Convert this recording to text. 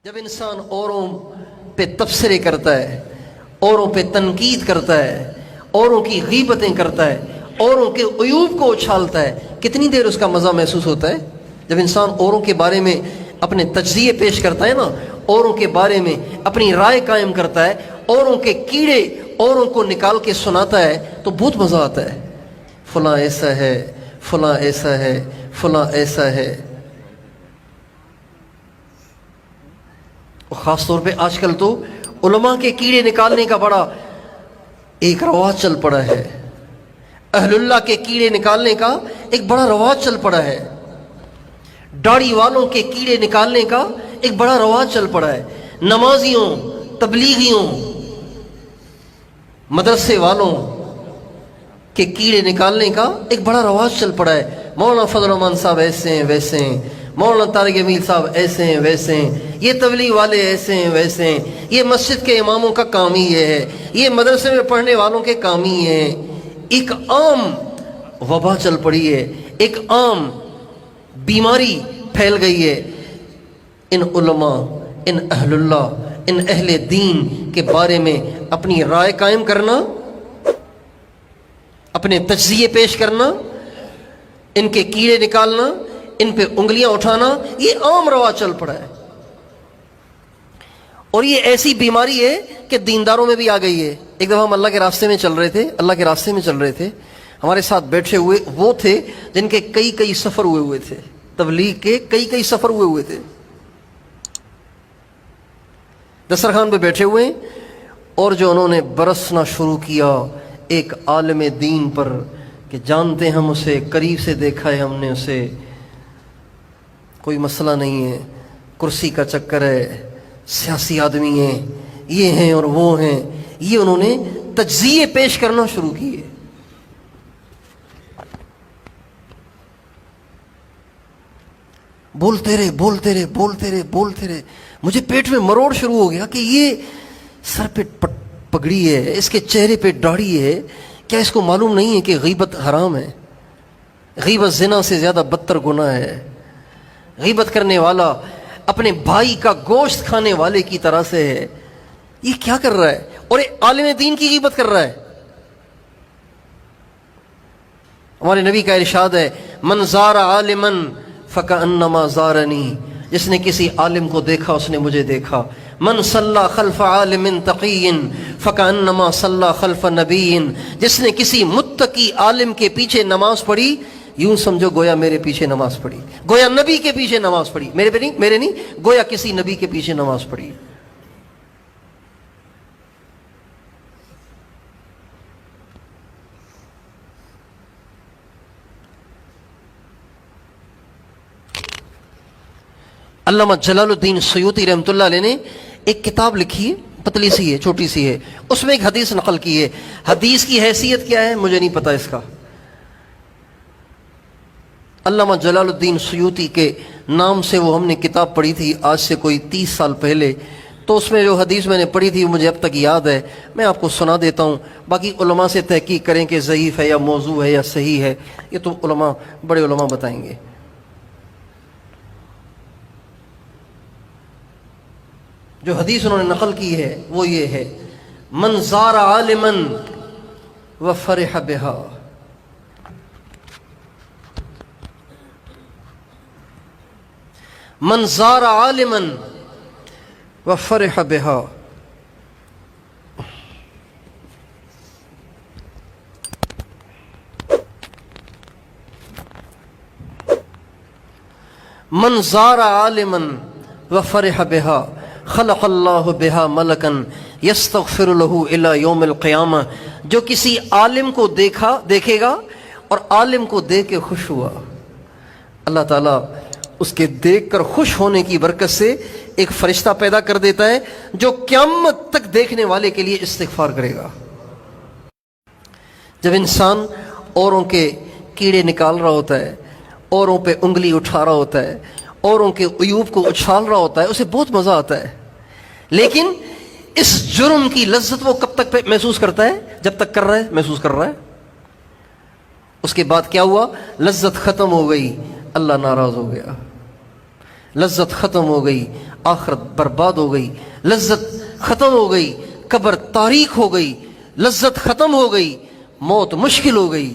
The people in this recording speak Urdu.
جب انسان اوروں پہ تبصرے کرتا ہے، اوروں پہ تنقید کرتا ہے، اوروں کی غیبتیں کرتا ہے، اوروں کے عیوب کو اچھالتا ہے، کتنی دیر اس کا مزہ محسوس ہوتا ہے؟ جب انسان اوروں کے بارے میں اپنے تجزیے پیش کرتا ہے نا، اوروں کے بارے میں اپنی رائے قائم کرتا ہے، اوروں کے کیڑے اوروں کو نکال کے سناتا ہے تو بہت مزہ آتا ہے۔ فلاں ایسا ہے، فلاں ایسا ہے، فلاں ایسا ہے۔ خاص طور پہ آج کل تو علماء کے کیڑے نکالنے کا بڑا ایک رواج چل پڑا ہے، اہل اللہ کے کیڑے نکالنے کا ایک بڑا رواج چل پڑا ہے، داڑھی والوں کے کیڑے نکالنے کا ایک بڑا رواج چل پڑا ہے، نمازیوں، تبلیغیوں، مدرسے والوں کے کیڑے نکالنے کا ایک بڑا رواج چل پڑا ہے۔ مولانا فضل الرحمان صاحب ایسے ہیں ویسے ہیں، مولانا طارق امیر صاحب ایسے ہیں ویسے ہیں، یہ تبلیغ والے ایسے ہیں ویسے ہیں، یہ مسجد کے اماموں کا کام ہی یہ ہے، یہ مدرسے میں پڑھنے والوں کے کام ہی یہ ہے۔ ایک عام وبا چل پڑی ہے، ایک عام بیماری پھیل گئی ہے۔ ان علماء، ان اہل اللہ، ان اہل دین کے بارے میں اپنی رائے قائم کرنا، اپنے تجزیے پیش کرنا، ان کے کیڑے نکالنا، ان پہ انگلیاں اٹھانا، یہ عام رواج چل پڑا ہے۔ اور یہ ایسی بیماری ہے کہ دینداروں میں بھی آ گئی ہے۔ ایک دفعہ ہم اللہ کے راستے میں چل رہے تھے، ہمارے ساتھ بیٹھے ہوئے وہ تھے جن کے کئی سفر ہوئے تھے، تبلیغ کے کئی سفر ہوئے تھے، دسترخوان پہ بیٹھے ہوئے، اور جو انہوں نے برسنا شروع کیا ایک عالم دین پر کہ جانتے ہم اسے، قریب سے دیکھا ہے ہم نے اسے، کوئی مسئلہ نہیں ہے، کرسی کا چکر ہے، سیاسی آدمی ہیں، یہ ہیں اور وہ ہیں، یہ انہوں نے تجزیے پیش کرنا شروع کیے۔ بولتے رہے، مجھے پیٹ میں مروڑ شروع ہو گیا کہ یہ سر پہ پگڑی ہے، اس کے چہرے پہ داڑھی ہے، کیا اس کو معلوم نہیں ہے کہ غیبت حرام ہے؟ غیبت زنا سے زیادہ بدتر گناہ ہے۔ غیبت کرنے والا اپنے بھائی کا گوشت کھانے والے کی طرح سے ہے۔ یہ کیا کر رہا ہے؟ اور یہ عالم دین کی غیبت کر رہا ہے۔ ہمارے نبی کا ارشاد ہے، من زار عالما فکأنما زارنی، جس نے کسی عالم کو دیکھا اس نے مجھے دیکھا۔ من صلی خلف عالم تقی فکأنما صلی خلف نبی، جس نے کسی متقی عالم کے پیچھے نماز پڑھی یوں سمجھو گویا میرے پیچھے نماز پڑھی، گویا نبی کے پیچھے نماز پڑھی، میرے نہیں، گویا کسی نبی کے پیچھے نماز پڑھی۔ علامہ جلال الدین سیوطی رحمۃ اللہ علیہ نے ایک کتاب لکھی ہے، پتلی سی ہے، چھوٹی سی ہے، اس میں ایک حدیث نقل کی ہے۔ حدیث کی حیثیت کیا ہے مجھے نہیں پتا اس کا۔ علامہ جلال الدین سیوطی کے نام سے وہ ہم نے کتاب پڑھی تھی آج سے کوئی 30 سال پہلے، تو اس میں جو حدیث میں نے پڑھی تھی وہ مجھے اب تک یاد ہے، میں آپ کو سنا دیتا ہوں، باقی علماء سے تحقیق کریں کہ ضعیف ہے یا موضوع ہے یا صحیح ہے، یہ تو علماء، بڑے علماء بتائیں گے۔ جو حدیث انہوں نے نقل کی ہے وہ یہ ہے، من زار عالما وفرح بہا، من زار عالما وفرح بہا، من زار عالما وفرح بہا خلق اللہ بہا ملکا یستغفر لہ الی یوم القیامہ، جو کسی عالم کو دیکھے گا اور عالم کو دیکھ کے خوش ہوا، اللہ تعالیٰ اس کے دیکھ کر خوش ہونے کی برکت سے ایک فرشتہ پیدا کر دیتا ہے جو قیامت تک دیکھنے والے کے لیے استغفار کرے گا۔ جب انسان اوروں کے کیڑے نکال رہا ہوتا ہے، اوروں پہ انگلی اٹھا رہا ہوتا ہے، اوروں کے عیوب کو اچھال رہا ہوتا ہے، اسے بہت مزہ آتا ہے، لیکن اس جرم کی لذت وہ کب تک محسوس کرتا ہے؟ جب تک کر رہا ہے، محسوس کر رہا ہے۔ اس کے بعد کیا ہوا؟ لذت ختم ہو گئی، اللہ ناراض ہو گیا، لذت ختم ہو گئی، آخرت برباد ہو گئی، لذت ختم ہو گئی، قبر تاریک ہو گئی، لذت ختم ہو گئی، موت مشکل ہو گئی.